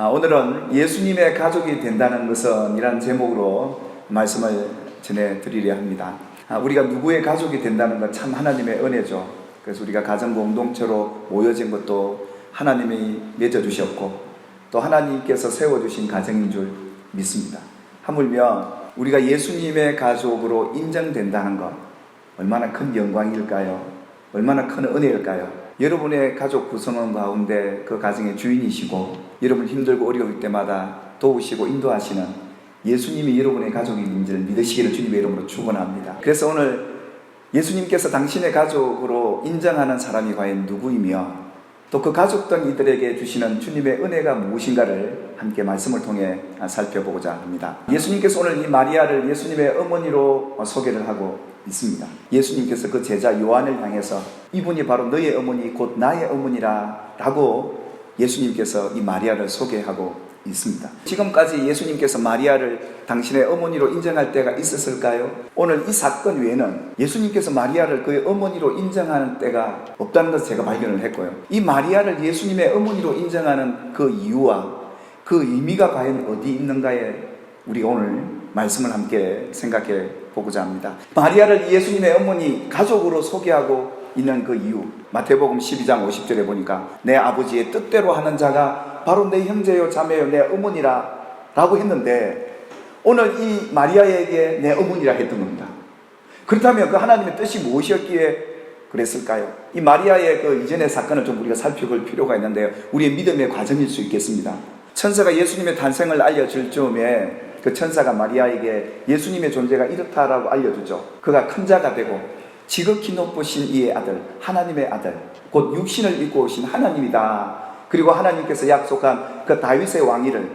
오늘은 예수님의 가족이 된다는 것은 이라는 제목으로 말씀을 전해드리려 합니다. 우리가 누구의 가족이 된다는 건 참 하나님의 은혜죠. 그래서 우리가 가정 공동체로 모여진 것도 하나님이 맺어주셨고 또 하나님께서 세워주신 가정인 줄 믿습니다. 하물며 우리가 예수님의 가족으로 인정된다는 것 얼마나 큰 영광일까요? 얼마나 큰 은혜일까요? 여러분의 가족 구성원 가운데 그 가정의 주인이시고 여러분 힘들고 어려울 때마다 도우시고 인도하시는 예수님이 여러분의 가족인 줄 믿으시기를 주님의 이름으로 축원합니다. 그래서 오늘 예수님께서 당신의 가족으로 인정하는 사람이 과연 누구이며 또 그 가족된 이들에게 주시는 주님의 은혜가 무엇인가를 함께 말씀을 통해 살펴보고자 합니다. 예수님께서 오늘 이 마리아를 예수님의 어머니로 소개를 하고 있습니다. 예수님께서 그 제자 요한을 향해서 이분이 바로 너의 어머니 곧 나의 어머니라 라고 예수님께서 이 마리아를 소개하고 있습니다. 지금까지 예수님께서 마리아를 당신의 어머니로 인정할 때가 있었을까요? 오늘 이 사건 외에는 예수님께서 마리아를 그의 어머니로 인정하는 때가 없다는 것을 제가 발견을 했고요. 이 마리아를 예수님의 어머니로 인정하는 그 이유와 그 의미가 과연 어디 있는가에 우리가 오늘 말씀을 함께 생각해 보고자 합니다. 마리아를 예수님의 어머니 가족으로 소개하고 있는 그 이유, 마태복음 12장 50절에 보니까 내 아버지의 뜻대로 하는 자가 바로 내 형제요 자매요 내 어머니라 라고 했는데 오늘 이 마리아에게 내 어머니라 했던 겁니다. 그렇다면 그 하나님의 뜻이 무엇이었기에 그랬을까요? 이 마리아의 그 이전의 사건을 좀 우리가 살펴볼 필요가 있는데요, 우리의 믿음의 과정일 수 있겠습니다. 천사가 예수님의 탄생을 알려줄 즈음에 그 천사가 마리아에게 예수님의 존재가 이렇다라고 알려주죠. 그가 큰 자가 되고 지극히 높으신 이의 아들, 하나님의 아들, 곧 육신을 입고 오신 하나님이다. 그리고 하나님께서 약속한 그 다윗의 왕위를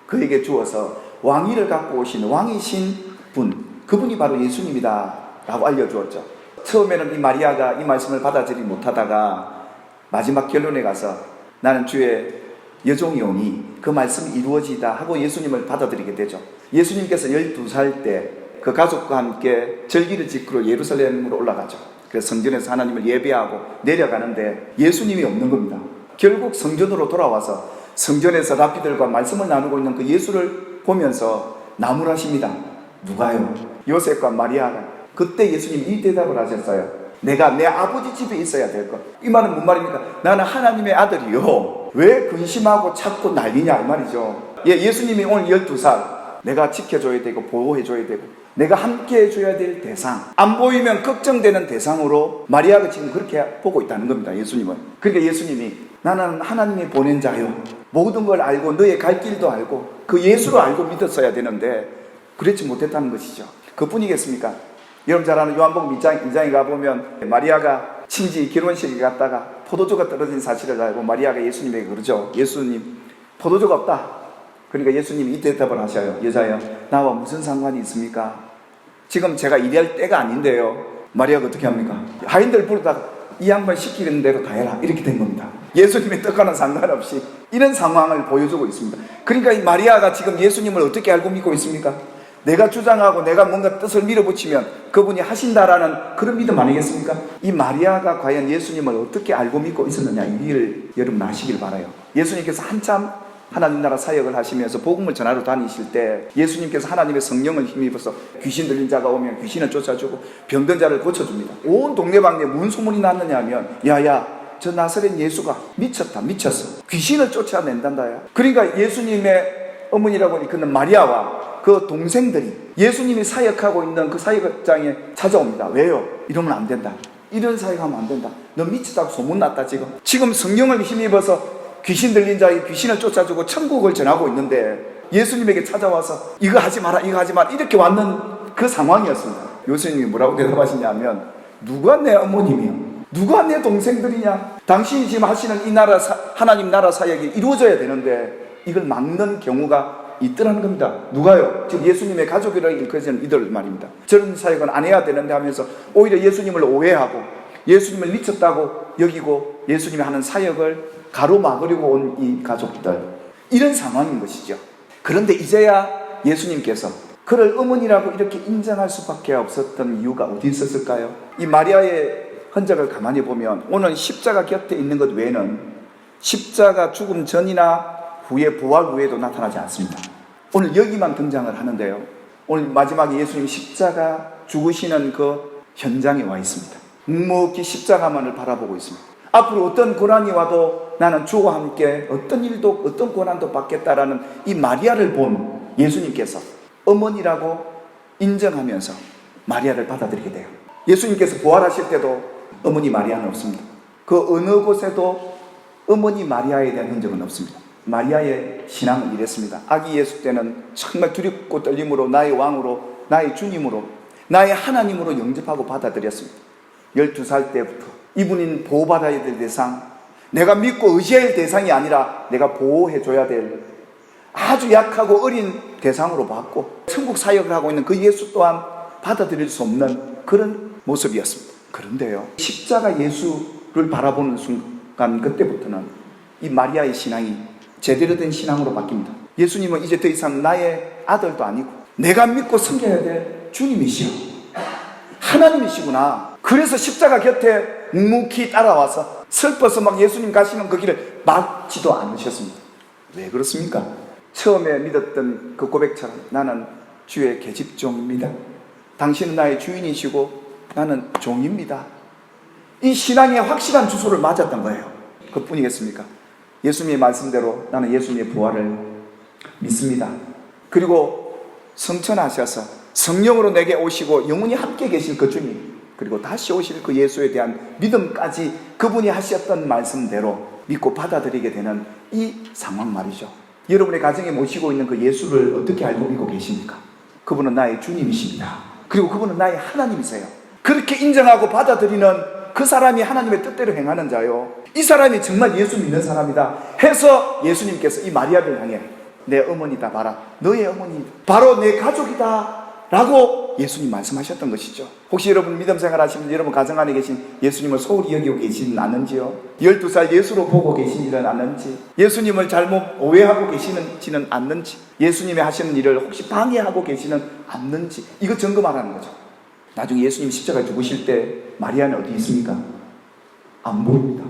그에게 주어서 왕위를 갖고 오신 왕이신 분, 그분이 바로 예수님이다 라고 알려주었죠. 처음에는 이 마리아가 이 말씀을 받아들이지 못하다가 마지막 결론에 가서 나는 주의 여종이오니 그 말씀이 이루어지다 하고 예수님을 받아들이게 되죠. 예수님께서 12살 때 그 가족과 함께 절기를 지키러 예루살렘으로 올라가죠. 그래서 성전에서 하나님을 예배하고 내려가는데 예수님이 없는 겁니다. 결국 성전으로 돌아와서 성전에서 랍비들과 말씀을 나누고 있는 그 예수를 보면서 나무라십니다. 누가요? 요셉과 마리아가. 그때 예수님이 이 대답을 하셨어요. 내가 내 아버지 집에 있어야 될 것. 이 말은 뭔 말입니까? 나는 하나님의 아들이요, 왜 근심하고 찾고 난리냐 이 말이죠. 예수님이 오늘 12살 내가 지켜줘야 되고 보호해줘야 되고 내가 함께 해줘야 될 대상, 안 보이면 걱정되는 대상으로 마리아가 지금 그렇게 보고 있다는 겁니다. 예수님은. 그러니까 예수님이 나는 하나님이 보낸 자요, 모든 걸 알고 너의 갈 길도 알고 그 예수로 알고 믿었어야 되는데 그렇지 못했다는 것이죠. 그뿐이겠습니까? 여러분 잘 아는 요한복음 2장에 가보면 마리아가 친지 결혼식에 갔다가 포도주가 떨어진 사실을 알고 마리아가 예수님에게 그러죠. 예수님, 포도주가 없다. 그러니까 예수님이 이 대답을 하셔요. 여자여, 나와 무슨 상관이 있습니까? 지금 제가 일할 때가 아닌데요. 마리아가 어떻게 합니까? 하인들 부르다가 이 양반 시키는 대로 다 해라 이렇게 된 겁니다. 예수님의 뜻과는 상관없이 이런 상황을 보여주고 있습니다. 그러니까 이 마리아가 지금 예수님을 어떻게 알고 믿고 있습니까? 내가 주장하고 내가 뭔가 뜻을 밀어붙이면 그분이 하신다라는 그런 믿음 아니겠습니까? 이 마리아가 과연 예수님을 어떻게 알고 믿고 있었느냐, 이 일을 여러분 아시길 바라요. 예수님께서 한참 하나님 나라 사역을 하시면서 복음을 전하러 다니실 때 예수님께서 하나님의 성령을 힘입어서 귀신 들린 자가 오면 귀신을 쫓아주고 병든 자를 고쳐줍니다. 온 동네방네 무슨 소문이 났느냐 하면 야야, 저 나사렛 예수가 미쳤어, 귀신을 쫓아낸단다야. 그러니까 예수님의 어머니라고 이끄는 마리아와 그 동생들이 예수님이 사역하고 있는 그 사역장에 찾아옵니다. 왜요? 이러면 안 된다, 이런 사역하면 안 된다, 너 미쳤다고 소문났다. 지금 성령을 힘입어서 귀신 들린 자에게 귀신을 쫓아주고 천국을 전하고 있는데 예수님에게 찾아와서 이거 하지 마라 이렇게 왔는 그 상황이었습니다. 예수님이 뭐라고 대답하시냐면 누가 내 어머님이요, 누가 내 동생들이냐, 당신이 지금 하시는 이 나라 하나님 나라 사역이 이루어져야 되는데 이걸 막는 경우가 있더라는 겁니다. 누가요? 즉 예수님의 가족이라고 일컬어지는 이들 말입니다. 저런 사역은 안 해야 되는데 하면서 오히려 예수님을 오해하고 예수님을 미쳤다고 여기고 예수님이 하는 사역을 가로막으려고 온 이 가족들, 이런 상황인 것이죠. 그런데 이제야 예수님께서 그를 어머니라고 이렇게 인정할 수밖에 없었던 이유가 어디 있었을까요? 이 마리아의 흔적을 가만히 보면 오늘 십자가 곁에 있는 것 외에는 십자가 죽음 전이나 후에 부활 후에도 나타나지 않습니다. 오늘 여기만 등장을 하는데요. 오늘 마지막에 예수님 십자가 죽으시는 그 현장에 와 있습니다. 묵묵히 십자가만을 바라보고 있습니다. 앞으로 어떤 고난이 와도 나는 주와 함께 어떤 일도 어떤 고난도 받겠다라는 이 마리아를 본 예수님께서 어머니라고 인정하면서 마리아를 받아들이게 돼요. 예수님께서 부활하실 때도 어머니 마리아는 없습니다. 그 어느 곳에도 어머니 마리아에 대한 흔적은 없습니다. 마리아의 신앙은 이랬습니다. 아기 예수 때는 정말 두렵고 떨림으로 나의 왕으로, 나의 주님으로, 나의 하나님으로 영접하고 받아들였습니다. 12살 때부터 이분인 보호받아야 될 대상, 내가 믿고 의지할 대상이 아니라 내가 보호해줘야 될 아주 약하고 어린 대상으로 봤고, 천국 사역을 하고 있는 그 예수 또한 받아들일 수 없는 그런 모습이었습니다. 그런데요, 십자가 예수를 바라보는 순간, 그때부터는 이 마리아의 신앙이 제대로 된 신앙으로 바뀝니다. 예수님은 이제 더 이상 나의 아들도 아니고 내가 믿고 섬겨야 될 주님이시여, 하나님이시구나. 그래서 십자가 곁에 묵묵히 따라와서 슬퍼서 막 예수님 가시는 그 길을 막지도 않으셨습니다. 왜 그렇습니까? 처음에 믿었던 그 고백처럼 나는 주의 계집종입니다. 당신은 나의 주인이시고 나는 종입니다. 이 신앙의 확실한 주소를 맞았던 거예요. 그뿐이겠습니까? 예수님의 말씀대로 나는 예수님의 부활을 믿습니다. 그리고 성천하셔서 성령으로 내게 오시고 영원히 함께 계실 그 주님, 그리고 다시 오실 그 예수에 대한 믿음까지 그분이 하셨던 말씀대로 믿고 받아들이게 되는 이 상황 말이죠. 여러분의 가정에 모시고 있는 그 예수를 어떻게 알고 믿고 계십니까? 그분은 나의 주님이십니다. 그리고 그분은 나의 하나님이세요. 그렇게 인정하고 받아들이는 그 사람이 하나님의 뜻대로 행하는 자요, 이 사람이 정말 예수 믿는 사람이다 해서 예수님께서 이 마리아를 향해 내 어머니다 봐라, 너의 어머니 바로 내 가족이다 라고 예수님 말씀하셨던 것이죠. 혹시 여러분 믿음 생활 하시면서 여러분 가정 안에 계신 예수님을 소홀히 여기고 계시는 않는지요? 12살 예수로 보고 계시지는 않는지, 예수님을 잘못 오해하고 계시는지는 않는지, 예수님이 하시는 일을 혹시 방해하고 계시는 않는지, 이거 점검하라는 거죠. 나중에 예수님 십자가에 죽으실 때 마리아는 어디 있습니까? 안 보입니다.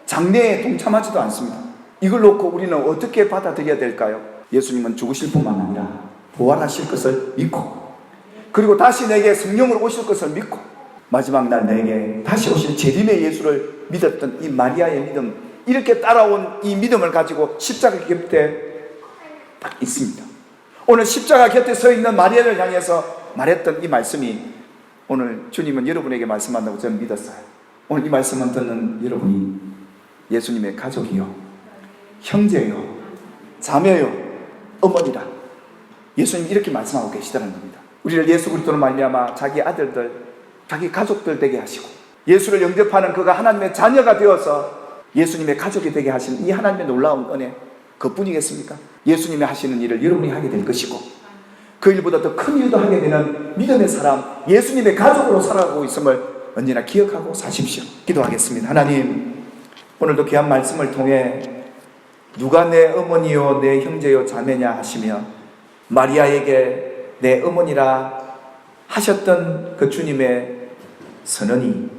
장례에 동참하지도 않습니다. 이걸 놓고 우리는 어떻게 받아들여야 될까요? 예수님은 죽으실 뿐만 아니라 부활하실 것을 믿고, 그리고 다시 내게 성령으로 오실 것을 믿고, 마지막 날 내게 다시 오실 재림의 예수를 믿었던 이 마리아의 믿음, 이렇게 따라온 이 믿음을 가지고 십자가 곁에 딱 있습니다. 오늘 십자가 곁에 서 있는 마리아를 향해서 말했던 이 말씀이 오늘 주님은 여러분에게 말씀한다고 저는 믿었어요. 오늘 이 말씀을 듣는 여러분이 예수님의 가족이요, 형제요, 자매요, 어머니라 예수님이 이렇게 말씀하고 계시다는 겁니다. 우리를 예수 그리스도로 말미암아 자기 아들들, 자기 가족들 되게 하시고, 예수를 영접하는 그가 하나님의 자녀가 되어서 예수님의 가족이 되게 하신 이 하나님의 놀라운 은혜, 그뿐이겠습니까? 예수님이 하시는 일을 여러분이 하게 될 것이고, 그 일보다 더 큰 일도 하게 되는 믿음의 사람, 예수님의 가족으로 살아가고 있음을 언제나 기억하고 사십시오. 기도하겠습니다. 하나님, 오늘도 귀한 말씀을 통해 누가 내 어머니요 내 형제요 자매냐 하시며 마리아에게 내 어머니라 하셨던 그 주님의 선언이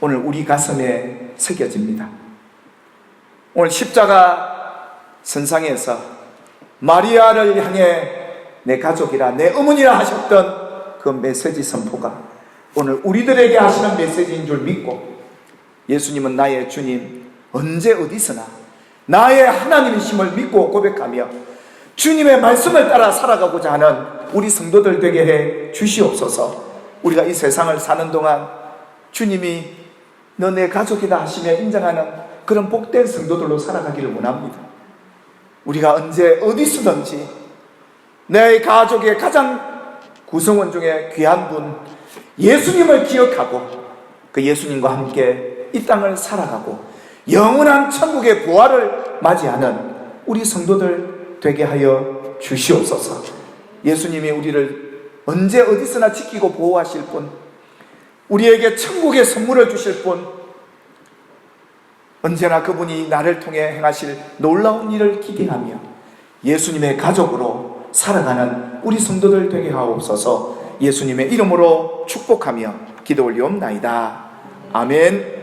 오늘 우리 가슴에 새겨집니다. 오늘 십자가 선상에서 마리아를 향해 내 가족이라 내 어머니라 하셨던 그 메시지 선포가 오늘 우리들에게 하시는 메시지인 줄 믿고, 예수님은 나의 주님, 언제 어디서나 나의 하나님이심을 믿고 고백하며 주님의 말씀을 따라 살아가고자 하는 우리 성도들 되게 해 주시옵소서. 우리가 이 세상을 사는 동안 주님이 너 내 가족이다 하시며 인정하는 그런 복된 성도들로 살아가기를 원합니다. 우리가 언제 어디서든지 내 가족의 가장 구성원 중에 귀한 분 예수님을 기억하고 그 예수님과 함께 이 땅을 살아가고 영원한 천국의 부활을 맞이하는 우리 성도들 되게 하여 주시옵소서. 예수님이 우리를 언제 어디서나 지키고 보호하실 분, 우리에게 천국의 선물을 주실 분, 언제나 그분이 나를 통해 행하실 놀라운 일을 기대하며 예수님의 가족으로 살아가는 우리 성도들 되게 하옵소서. 예수님의 이름으로 축복하며 기도 올리옵나이다. 아멘.